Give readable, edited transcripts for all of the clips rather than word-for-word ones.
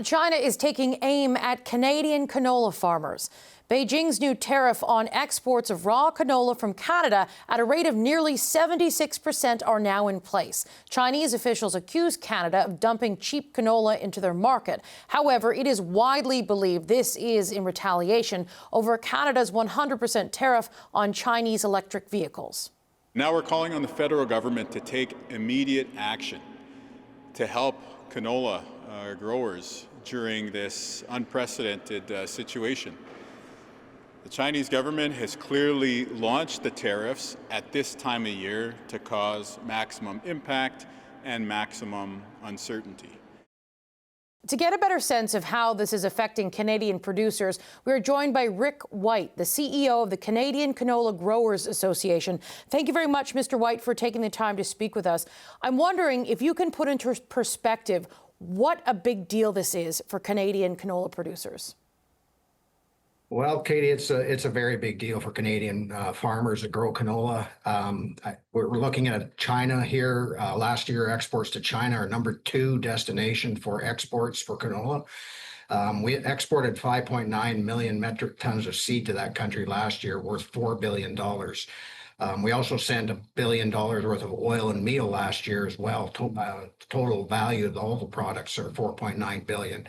China is taking aim at Canadian canola farmers. Beijing's new tariff on exports of raw canola from Canada at a rate of nearly 76% are now in place. Chinese officials accuse Canada of dumping cheap canola into their market. However, it is widely believed this is in retaliation over Canada's 100% tariff on Chinese electric vehicles. Now we're calling on the federal government to take immediate action to help canola growers during this unprecedented situation. The Chinese government has clearly launched the tariffs at this time of year to cause maximum impact and maximum uncertainty. To get a better sense of how this is affecting Canadian producers, we are joined by Rick White, the CEO of the Canadian Canola Growers Association. Thank you very much, Mr. White, for taking the time to speak with us. I'm wondering if you can put into perspective what a big deal this is for Canadian canola producers. Well, Katie, it's a very big deal for Canadian farmers that grow canola. We're looking at China here. Last year, exports to China are #2 destination for exports for canola. We exported 5.9 million metric tons of seed to that country last year, worth $4 billion. We also sent $1 billion worth of oil and meal last year as well. Total value of all the products are $4.9 billion.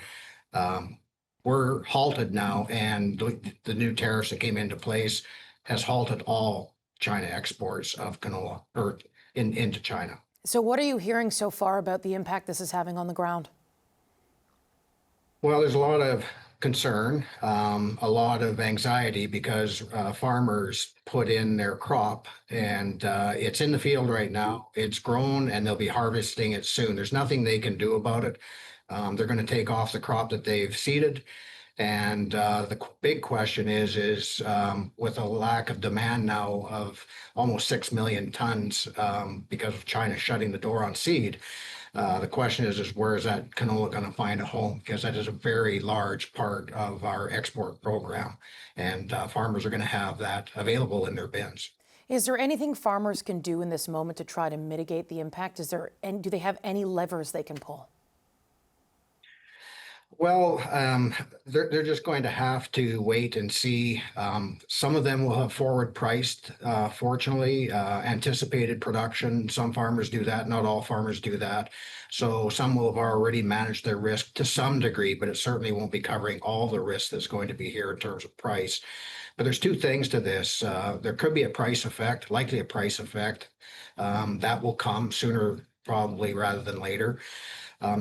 We're halted now, and the new tariffs that came into place has halted all China exports of canola into China. So what are you hearing so far about the impact this is having on the ground? Well, there's a lot of concern, a lot of anxiety because farmers put in their crop and it's in the field right now. It's grown and they'll be harvesting it soon. There's nothing they can do about it. They're going to take off the crop that they've seeded. And the big question is with a lack of demand now of almost 6 million tons because of China shutting the door on seed, the question is where is that canola going to find a home? Because that is a very large part of our export program. And farmers are going to have that available in their bins. Is there anything farmers can do in this moment to try to mitigate the impact? Do they have any levers they can pull? Well, they're just going to have to wait and see. Some of them will have forward priced, fortunately, anticipated production. Some farmers do that. Not all farmers do that. So some will have already managed their risk to some degree, but it certainly won't be covering all the risk that's going to be here in terms of price. But there's two things to this. There could be a price effect, likely a price effect. That will come sooner, probably, rather than later.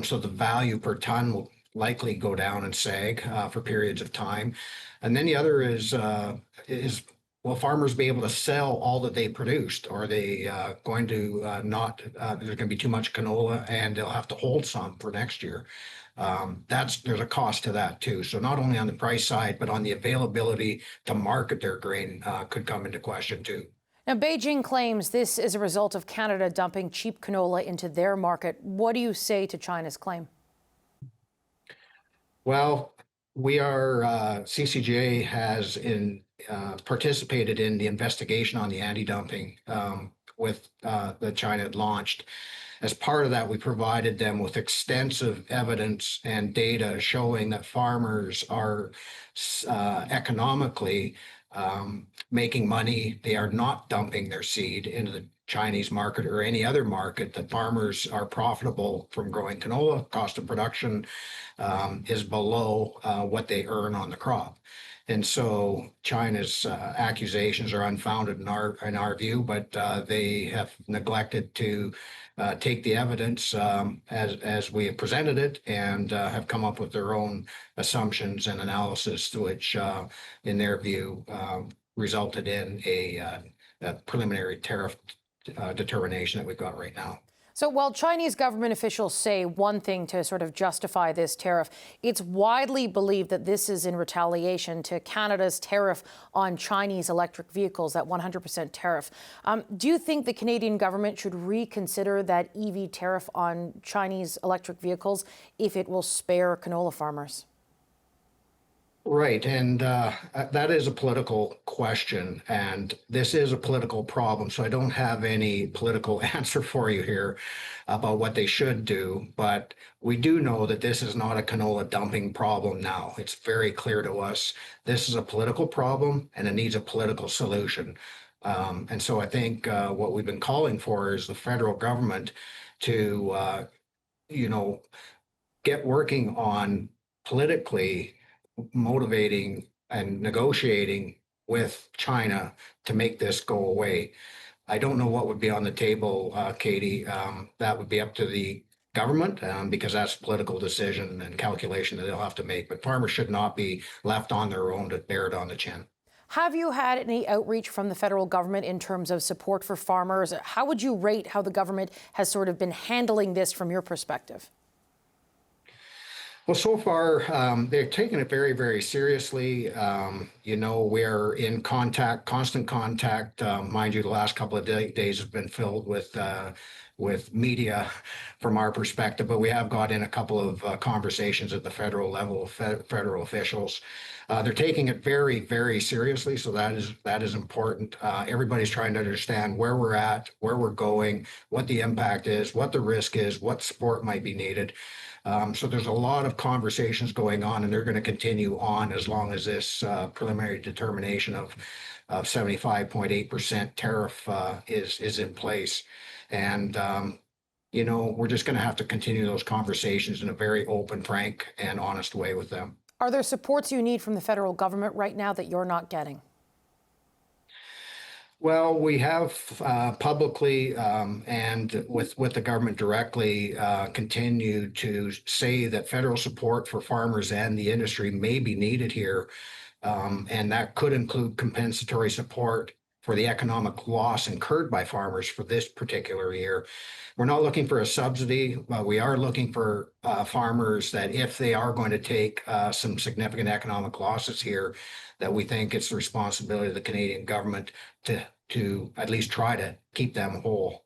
So the value per ton will likely go down and sag for periods of time. And then the other is will farmers be able to sell all that they produced? Or are they going to not, there's going to be too much canola and they'll have to hold some for next year. There's a cost to that too. So not only on the price side, but on the availability to market their grain could come into question too. Now, Beijing claims this is a result of Canada dumping cheap canola into their market. What do you say to China's claim? Well, we are, CCGA has participated in the investigation on the anti-dumping that China had launched. As part of that, we provided them with extensive evidence and data showing that farmers are economically making money. They are not dumping their seed into the Chinese market or any other market, that farmers are profitable from growing canola. Cost of production is below what they earn on the crop. And so China's accusations are unfounded in our view, but they have neglected to take the evidence as we have presented it and have come up with their own assumptions and analysis, which in their view resulted in a preliminary tariff determination that we've got right now. So while Chinese government officials say one thing to sort of justify this tariff, it's widely believed that this is in retaliation to Canada's tariff on Chinese electric vehicles, that 100% tariff. Do you think the Canadian government should reconsider that EV tariff on Chinese electric vehicles if it will spare canola farmers? Right, and that is a political question, and this is a political problem. So I don't have any political answer for you here about what they should do, but we do know that this is not a canola dumping problem now. It's very clear to us. This is a political problem, and it needs a political solution. And so I think what we've been calling for is the federal government to, you know, get working on politically motivating and negotiating with China to make this go away. I don't know what would be on the table, Katie. That would be up to the government because that's a political decision and calculation that they'll have to make. But farmers should not be left on their own to bear it on the chin. Have you had any outreach from the federal government in terms of support for farmers? How would you rate how the government has sort of been handling this from your perspective? Well, so far, they're taking it very, very seriously. We're in contact, constant contact. Mind you, the last couple of days have been filled with media from our perspective, but we have got in a couple of conversations at the federal level, federal officials. They're taking it very, very seriously, so that is important. Everybody's trying to understand where we're at, where we're going, what the impact is, what the risk is, what support might be needed. So there's a lot of conversations going on, and they're going to continue on as long as this preliminary determination of 75.8% tariff is in place. And we're just going to have to continue those conversations in a very open, frank, and honest way with them. Are there supports you need from the federal government right now that you're not getting? Well, we have publicly and with the government directly continued to say that federal support for farmers and the industry may be needed here. And that could include compensatory support for the economic loss incurred by farmers for this particular year. We're not looking for a subsidy, but we are looking for farmers that if they are going to take some significant economic losses here, that we think it's the responsibility of the Canadian government to at least try to keep them whole.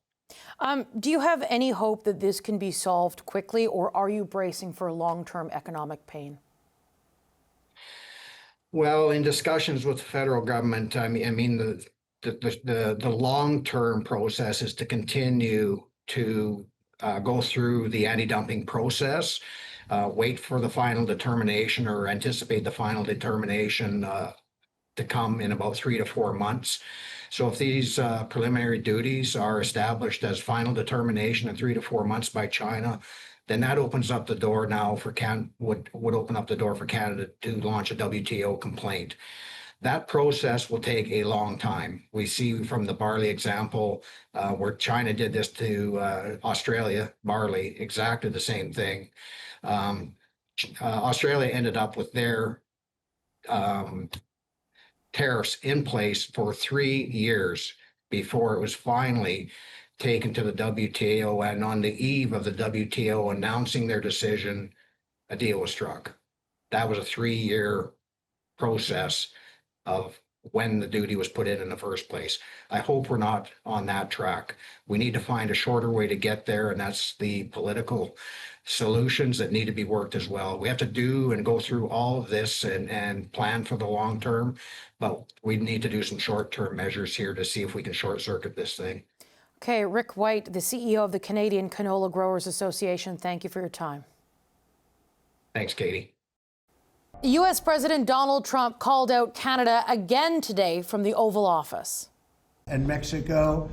Do you have any hope that this can be solved quickly, or are you bracing for long-term economic pain? Well, in discussions with the federal government, I mean the long-term process is to continue to go through the anti-dumping process, wait for the final determination or anticipate the final determination to come in about 3 to 4 months. So if these preliminary duties are established as final determination in 3 to 4 months by China, then that opens up the door now for would open up the door for Canada to launch a WTO complaint. That process will take a long time. We see from the barley example where China did this to Australia, barley, exactly the same thing. Australia ended up with their tariffs in place for 3 years before it was finally taken to the WTO, and on the eve of the WTO announcing their decision, a deal was struck. That was a 3-year process of when the duty was put in the first place. I hope we're not on that track. We need to find a shorter way to get there, and that's the political solutions that need to be worked as well. We have to do and go through all of this and plan for the long term, but we need to do some short-term measures here to see if we can short-circuit this thing. Okay, Rick White, the CEO of the Canadian Canola Growers Association, thank you for your time. Thanks, Katie. U.S. President Donald Trump called out Canada again today from the Oval Office. And Mexico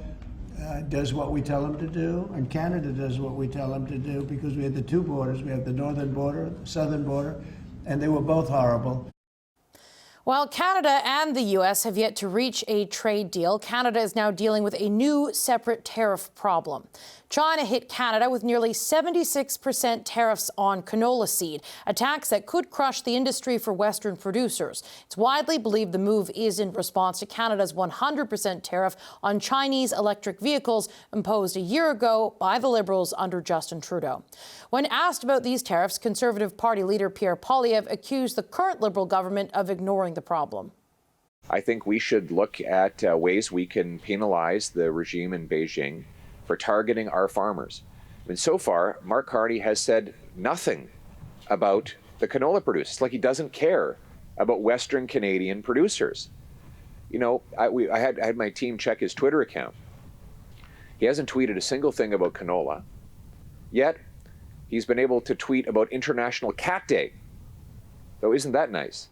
does what we tell them to do, and Canada does what we tell them to do, because we have the two borders. We have the northern border, the southern border, and they were both horrible. While Canada and the U.S. have yet to reach a trade deal, Canada is now dealing with a new separate tariff problem. China hit Canada with nearly 76% tariffs on canola seed, a tax that could crush the industry for Western producers. It's widely believed the move is in response to Canada's 100% tariff on Chinese electric vehicles imposed a year ago by the Liberals under Justin Trudeau. When asked about these tariffs, Conservative Party leader Pierre Poilievre accused the current Liberal government of ignoring the problem. I think we should look at ways we can penalize the regime in Beijing for targeting our farmers. I mean, so far, Mark Carney has said nothing about the canola producers. It's like he doesn't care about Western Canadian producers. You know, I had my team check his Twitter account. He hasn't tweeted a single thing about canola, yet he's been able to tweet about International Cat Day. So isn't that nice?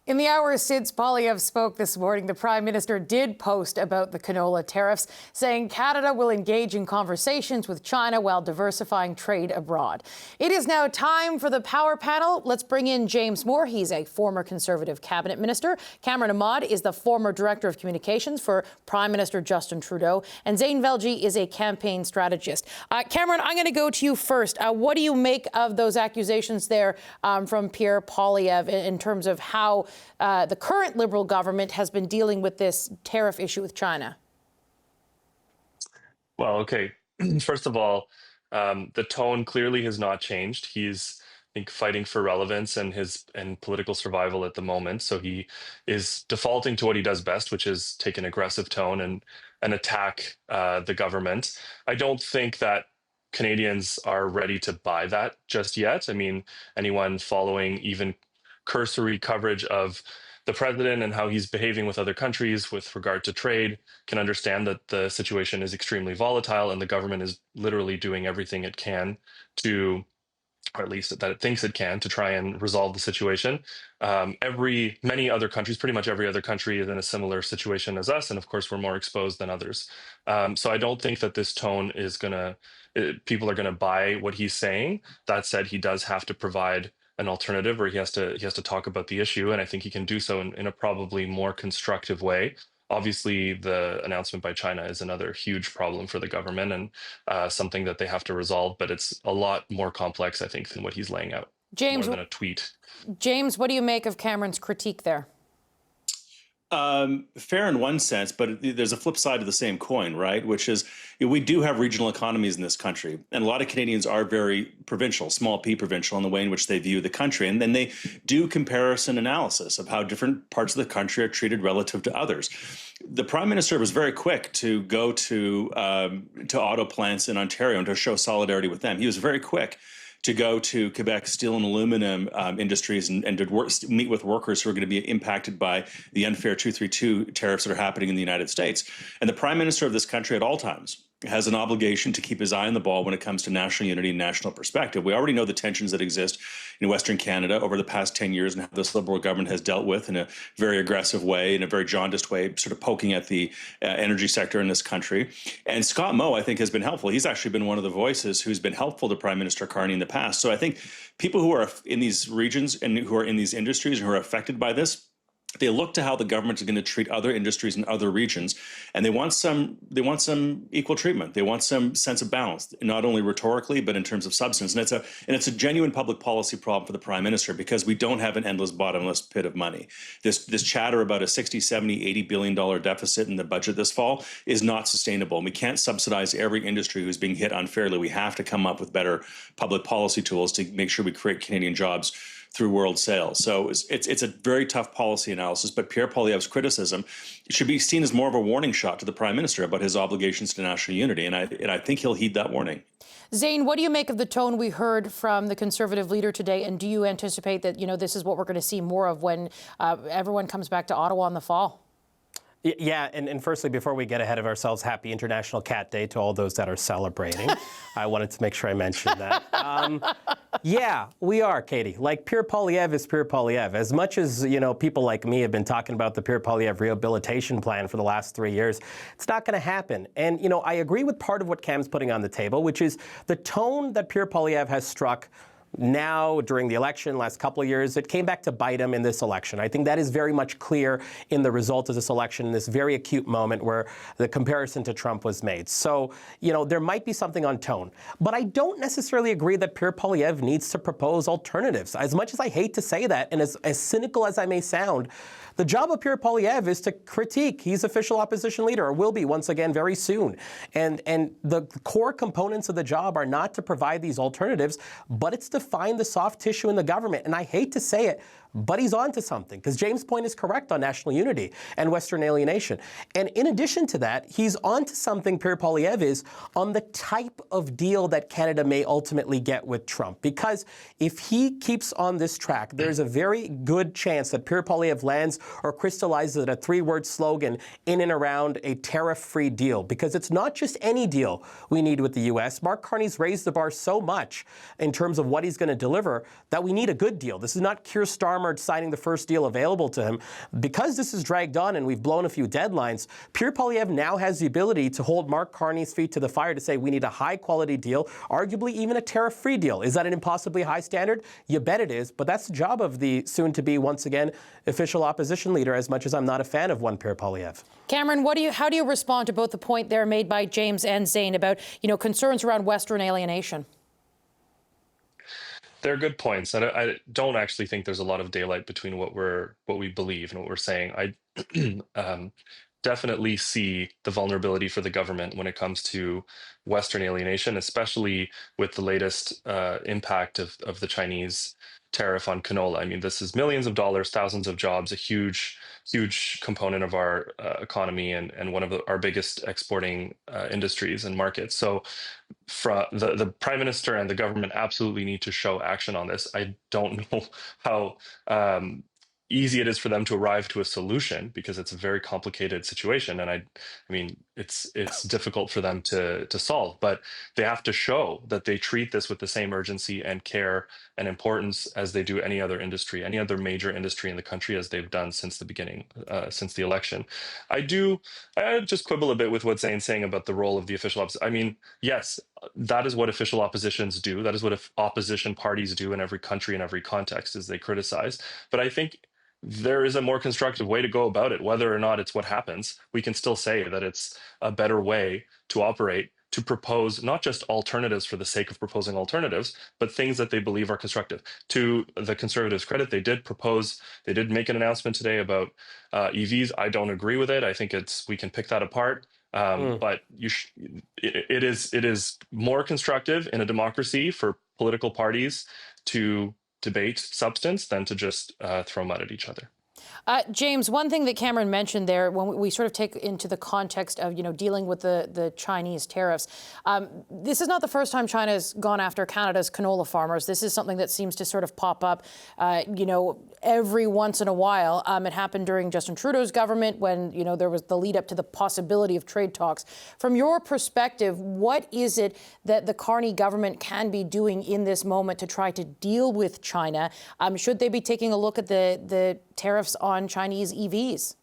In the hours since Poilievre spoke this morning, the Prime Minister did post about the canola tariffs, saying Canada will engage in conversations with China while diversifying trade abroad. It is now time for the Power Panel. Let's bring in James Moore. He's a former Conservative cabinet minister. Cameron Ahmad is the former Director of Communications for Prime Minister Justin Trudeau. And Zain Velji is a campaign strategist. Cameron, I'm going to go to you first. What do you make of those accusations there from Pierre Poilievre in terms of how the current Liberal government has been dealing with this tariff issue with China? Well, okay. First of all, the tone clearly has not changed. He's, I think, fighting for relevance and political survival at the moment. So he is defaulting to what he does best, which is take an aggressive tone and attack the government. I don't think that Canadians are ready to buy that just yet. I mean, anyone following even cursory coverage of the president and how he's behaving with other countries with regard to trade can understand that the situation is extremely volatile and the government is literally doing everything it can to, or at least that it thinks it can, to try and resolve the situation. Many other countries, pretty much every other country is in a similar situation as us. And of course, we're more exposed than others. So I don't think that this tone is people are going to buy what he's saying. That said, he does have to provide an alternative, or he has to talk about the issue, and I think he can do so in a probably more constructive way. Obviously, the announcement by China is another huge problem for the government and something that they have to resolve, but it's a lot more complex, I think, than what he's laying out. James, more than a tweet. James, what do you make of Cameron's critique there? Fair in one sense, but there's a flip side to the same coin, right? Which is we do have regional economies in this country, and a lot of Canadians are very provincial, small p provincial in the way in which they view the country. And then they do comparison analysis of how different parts of the country are treated relative to others. The Prime Minister was very quick to go to auto plants in Ontario and to show solidarity with them. He was very quick to go to Quebec steel and aluminum industries and to meet with workers who are going to be impacted by the unfair 232 tariffs that are happening in the United States. And the Prime Minister of this country at all times has an obligation to keep his eye on the ball when it comes to national unity and national perspective. We already know the tensions that exist in Western Canada over the past 10 years and how this Liberal government has dealt with in a very aggressive way, in a very jaundiced way, sort of poking at the energy sector in this country. And Scott Moe, I think, has been helpful. He's actually been one of the voices who's been helpful to Prime Minister Carney in the past. So I think people who are in these regions and who are in these industries and who are affected by this, they look to how the government is going to treat other industries in other regions, and they want some equal treatment. They want some sense of balance, not only rhetorically but in terms of substance. And it's a genuine public policy problem for the Prime Minister because we don't have an endless bottomless pit of money. This chatter about a $60, $70, $80 billion deficit in the budget this fall is not sustainable. And we can't subsidize every industry who's being hit unfairly. We have to come up with better public policy tools to make sure we create Canadian jobs through world sales. So it's a very tough policy analysis, but Pierre Poilievre's criticism should be seen as more of a warning shot to the Prime Minister about his obligations to national unity, and I think he'll heed that warning. Zain, what do you make of the tone we heard from the Conservative leader today, and do you anticipate that this is what we're going to see more of when everyone comes back to Ottawa in the fall? Yeah, and firstly, before we get ahead of ourselves, happy International Cat Day to all those that are celebrating. I wanted to make sure I mentioned that. Yeah, we are, Katie. Like, Pierre Poilievre is Pierre Poilievre. As much as, people like me have been talking about the Pierre Poilievre rehabilitation plan for the last 3 years, it's not going to happen. And, I agree with part of what Cam's putting on the table, which is the tone that Pierre Poilievre has struck now during the election, last couple of years, it came back to bite him in this election. I think that is very much clear in the result of this election, in this very acute moment where the comparison to Trump was made. So, there might be something on tone. But I don't necessarily agree that Pierre Poilievre needs to propose alternatives. As much as I hate to say that, and as cynical as I may sound, the job of Pierre Poilievre is to critique. He's official opposition leader, or will be once again very soon. And the core components of the job are not to provide these alternatives, but it's to find the soft tissue in the government. And I hate to say it, but he's on to something, because James' point is correct on national unity and Western alienation. And in addition to that, he's on to something, Pierre Poilievre is, on the type of deal that Canada may ultimately get with Trump. Because if he keeps on this track, there's a very good chance that Pierre Poilievre lands or crystallizes a three-word slogan in and around a tariff-free deal. Because it's not just any deal we need with the U.S. Mark Carney's raised the bar so much in terms of what he's going to deliver that we need a good deal. This is not Keir Starmer signing the first deal available to him. Because this is dragged on and we've blown a few deadlines, Pierre Poilievre now has the ability to hold Mark Carney's feet to the fire to say we need a high-quality deal, arguably even a tariff-free deal. Is that an impossibly high standard? You bet it is, but that's the job of the soon-to-be, once again, official opposition leader, as much as I'm not a fan of one Pierre Poilievre. Cameron, how do you respond to both the point there made by James and Zane about, concerns around Western alienation? They're good points, and I don't actually think there's a lot of daylight between what we believe and what we're saying. I definitely see the vulnerability for the government when it comes to Western alienation, especially with the latest impact of the Chinese tariff on canola. I mean, this is millions of dollars, thousands of jobs, a huge component of our economy and one of our biggest exporting industries and markets. So the Prime Minister and the government absolutely need to show action on this. I don't know how easy it is for them to arrive to a solution, because it's a very complicated situation, and I mean it's difficult for them to solve, but they have to show that they treat this with the same urgency and care and importance as they do any other industry, any other major industry in the country, as they've done since the beginning, since the election. I just quibble a bit with what Zane's saying about the role of the official opposition. I mean, yes, that is what official oppositions do. That is what opposition parties do in every country, in every context, is they criticize. But I think there is a more constructive way to go about it. Whether or not it's what happens, we can still say that it's a better way to operate, to propose not just alternatives for the sake of proposing alternatives, but things that they believe are constructive. To the Conservatives' credit, they did make an announcement today about EVs. I don't agree with it. I think we can pick that apart. But it is more constructive in a democracy for political parties to debate substance than to just throw mud at each other. James, one thing that Cameron mentioned there, when we sort of take into the context of, dealing with the Chinese tariffs, this is not the first time China's gone after Canada's canola farmers. This is something that seems to sort of pop up, every once in a while. It happened during Justin Trudeau's government when, there was the lead up to the possibility of trade talks. From your perspective, what is it that the Carney government can be doing in this moment to try to deal with China? Should they be taking a look at the tariffs on Chinese EVs?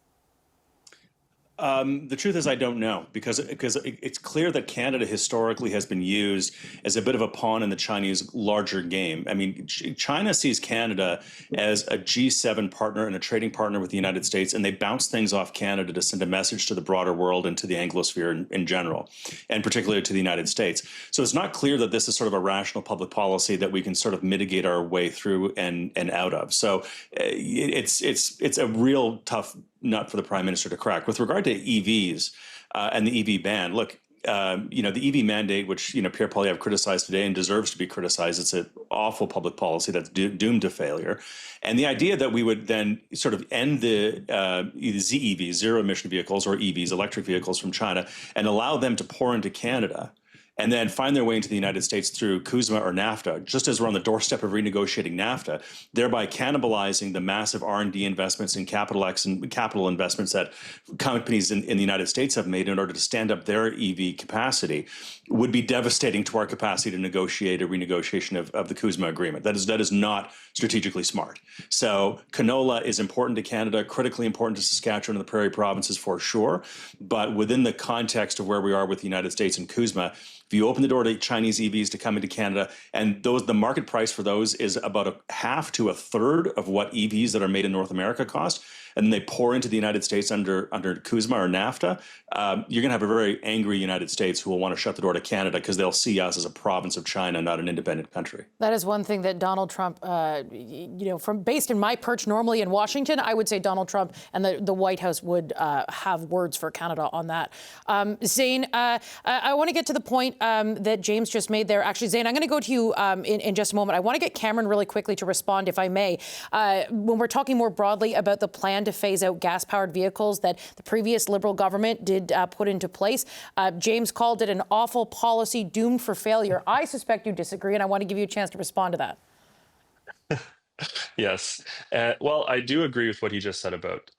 The truth is, I don't know, because it's clear that Canada historically has been used as a bit of a pawn in the Chinese larger game. I mean, China sees Canada as a G7 partner and a trading partner with the United States, and they bounce things off Canada to send a message to the broader world and to the Anglosphere in general, and particularly to the United States. So it's not clear that this is sort of a rational public policy that we can sort of mitigate our way through and out of. So it's a real tough nut for the Prime Minister to crack. With regard to EVs and the EV ban, look, the EV mandate, which Pierre Poilievre criticized today and deserves to be criticized, it's an awful public policy that's doomed to failure. And the idea that we would then sort of end the ZEVs, zero emission vehicles, or EVs, electric vehicles from China, and allow them to pour into Canada and then find their way into the United States through CUSMA or NAFTA, just as we're on the doorstep of renegotiating NAFTA, thereby cannibalizing the massive R&D investments and capital investments that companies in the United States have made in order to stand up their EV capacity, would be devastating to our capacity to negotiate a renegotiation of the CUSMA agreement. That is not strategically smart. So canola is important to Canada, critically important to Saskatchewan and the Prairie provinces for sure, but within the context of where we are with the United States and CUSMA, if you open the door to Chinese EVs to come into Canada, and the market price for those is about a half to a third of what EVs that are made in North America cost, and then they pour into the United States under CUSMA or NAFTA, you're going to have a very angry United States who will want to shut the door to Canada because they'll see us as a province of China, not an independent country. That is one thing that Donald Trump, based in my perch normally in Washington, I would say Donald Trump and the White House would have words for Canada on that. Zane, I want to get to the point that James just made there. Actually, Zane, I'm going to go to you in just a moment. I want to get Cameron really quickly to respond, if I may. When we're talking more broadly about the plan to phase out gas-powered vehicles that the previous Liberal government did put into place, James called it an awful policy doomed for failure. I suspect you disagree, and I want to give you a chance to respond to that. Yes. Well, I do agree with what he just said about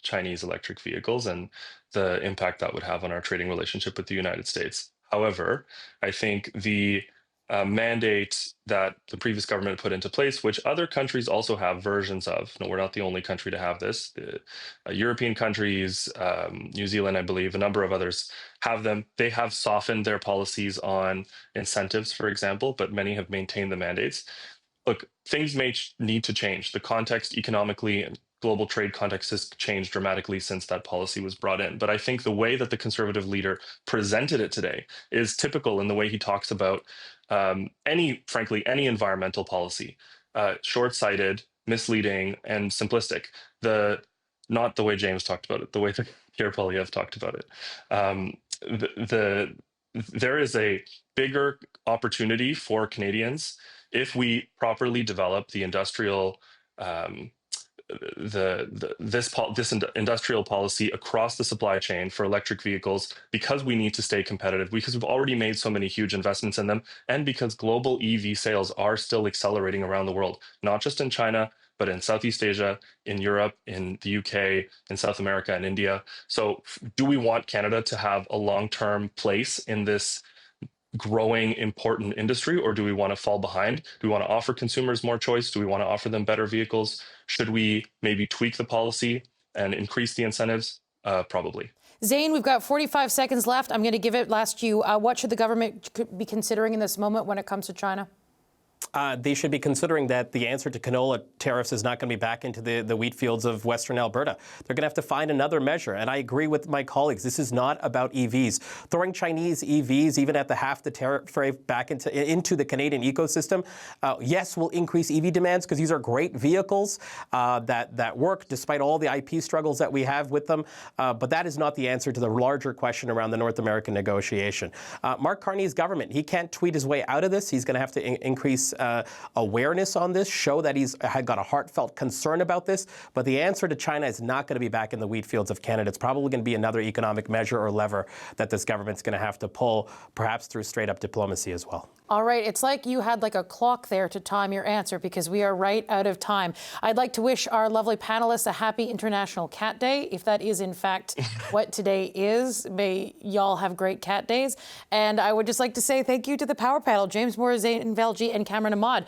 Chinese electric vehicles and the impact that would have on our trading relationship with the United States. However, I think the mandate that the previous government put into place, which other countries also have versions of. No, we're not the only country to have this. The European countries, New Zealand, I believe, a number of others have them. They have softened their policies on incentives, for example, but many have maintained the mandates. Look, things may need to change. The context economically and global trade context has changed dramatically since that policy was brought in. But I think the way that the Conservative leader presented it today is typical in the way he talks about any environmental policy, short-sighted, misleading, and simplistic. Not the way James talked about it, the way that Pierre Poilievre talked about it. There is a bigger opportunity for Canadians if we properly develop the industrial this industrial policy across the supply chain for electric vehicles, because we need to stay competitive, because we've already made so many huge investments in them, and because global EV sales are still accelerating around the world, not just in China, but in Southeast Asia, in Europe, in the UK, in South America, and India. So do we want Canada to have a long-term place in this growing important industry, or do we want to fall behind? Do we want to offer consumers more choice? Do we want to offer them better vehicles? Should we maybe tweak the policy and increase the incentives? Probably. Zane, we've got 45 seconds left. I'm going to give it last to you. What should the government be considering in this moment when it comes to China? They should be considering that the answer to canola tariffs is not going to be back into the wheat fields of Western Alberta. They're going to have to find another measure. And I agree with my colleagues. This is not about EVs. Throwing Chinese EVs, even at half the tariff rate, back into the Canadian ecosystem, yes, will increase EV demands because these are great vehicles that work despite all the IP struggles that we have with them. But that is not the answer to the larger question around the North American negotiation. Mark Carney's government, he can't tweet his way out of this. He's going to have to increase awareness on this, show that he's got a heartfelt concern about this. But the answer to China is not going to be back in the wheat fields of Canada. It's probably going to be another economic measure or lever that this government's going to have to pull, perhaps through straight-up diplomacy as well. All right. It's like you had like a clock there to time your answer, because we are right out of time. I'd like to wish our lovely panelists a happy International Cat Day, if that is in fact what today is. May y'all have great cat days. And I would just like to say thank you to the power panel, James Moore, Zane Velji, and Cameron Ahmad.